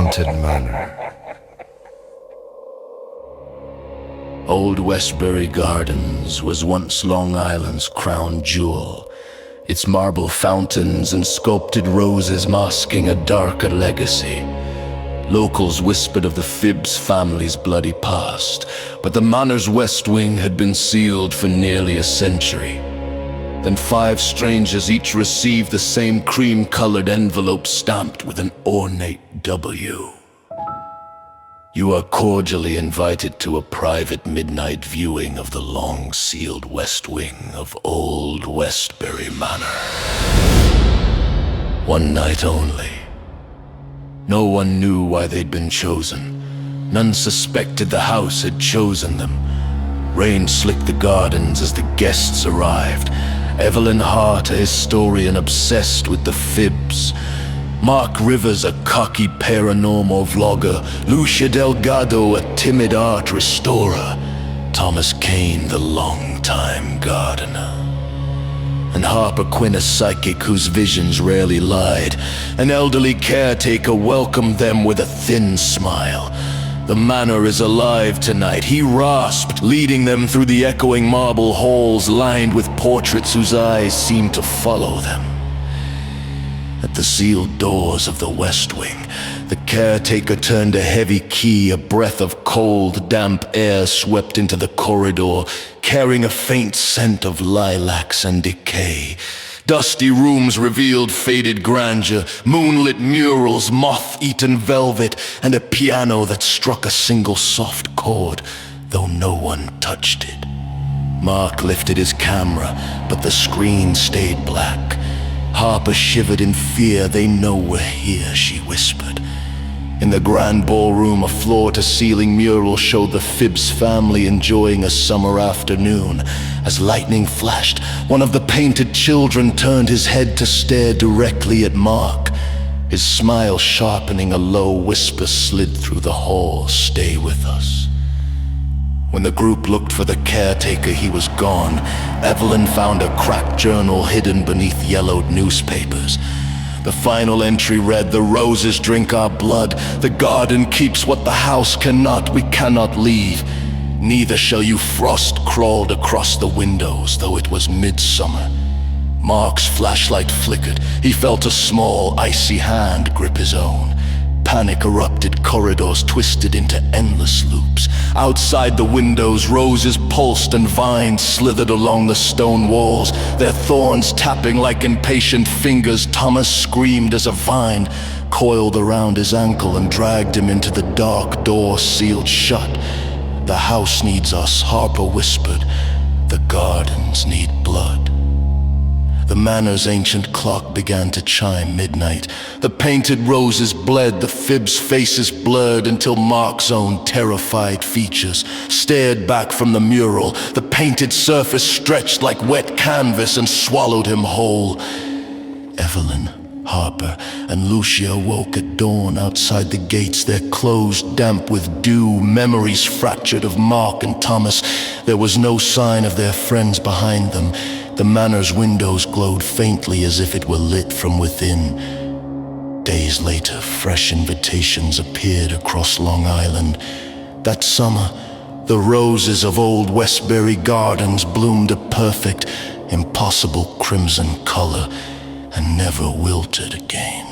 Haunted Manor. Old Westbury Gardens was once Long Island's crown jewel, its marble fountains and sculpted roses masking a darker legacy. Locals whispered of the Phibbs family's bloody past, but the manor's west wing had been sealed for nearly a century. Then 5 strangers each received the same cream-colored envelope stamped with an ornate W. You are cordially invited to a private midnight viewing of the long-sealed west wing of old Westbury Manor. One night only. No one knew why they'd been chosen. None suspected the house had chosen them. Rain slicked the gardens as the guests arrived. Evelyn Hart, a historian obsessed with the Phibbs. Mark Rivers, a cocky paranormal vlogger. Lucia Delgado, a timid art restorer. Thomas Kane, the longtime gardener. And Harper Quinn, a psychic whose visions rarely lied. An elderly caretaker welcomed them with a thin smile. The manor is alive tonight, he rasped, leading them through the echoing marble halls lined with portraits whose eyes seemed to follow them. At the sealed doors of the West Wing, the caretaker turned a heavy key. A breath of cold, damp air swept into the corridor, carrying a faint scent of lilacs and decay. Dusty rooms revealed faded grandeur, moonlit murals, moth-eaten velvet, and a piano that struck a single soft chord, though no one touched it. Mark lifted his camera, but the screen stayed black. Harper shivered in fear. "They know we're here," she whispered. In the grand ballroom, a floor-to-ceiling mural showed the Phibbs family enjoying a summer afternoon. As lightning flashed, one of the painted children turned his head to stare directly at Mark. His smile sharpening, a low whisper slid through the hall, "Stay with us." When the group looked for the caretaker, he was gone. Evelyn found a cracked journal hidden beneath yellowed newspapers. The final entry read, "The roses drink our blood. The garden keeps what the house cannot. We cannot leave. Neither shall you." Frost crawled across the windows, though it was midsummer. Mark's flashlight flickered. He felt a small, icy hand grip his own. Panic erupted, corridors twisted into endless loops. Outside the windows, roses pulsed and vines slithered along the stone walls, their thorns tapping like impatient fingers. Thomas screamed as a vine coiled around his ankle and dragged him into the dark door sealed shut. "The house needs us," Harper whispered. "The gardens need blood." The manor's ancient clock began to chime midnight. The painted roses bled, the Phibbs' faces blurred until Mark's own terrified features stared back from the mural. The painted surface stretched like wet canvas and swallowed him whole. Evelyn, Harper, and Lucia woke at dawn outside the gates, their clothes damp with dew, memories fractured of Mark and Thomas. There was no sign of their friends behind them. The manor's windows glowed faintly as if it were lit from within. Days later, fresh invitations appeared across Long Island. That summer, the roses of old Westbury Gardens bloomed a perfect, impossible crimson color and never wilted again.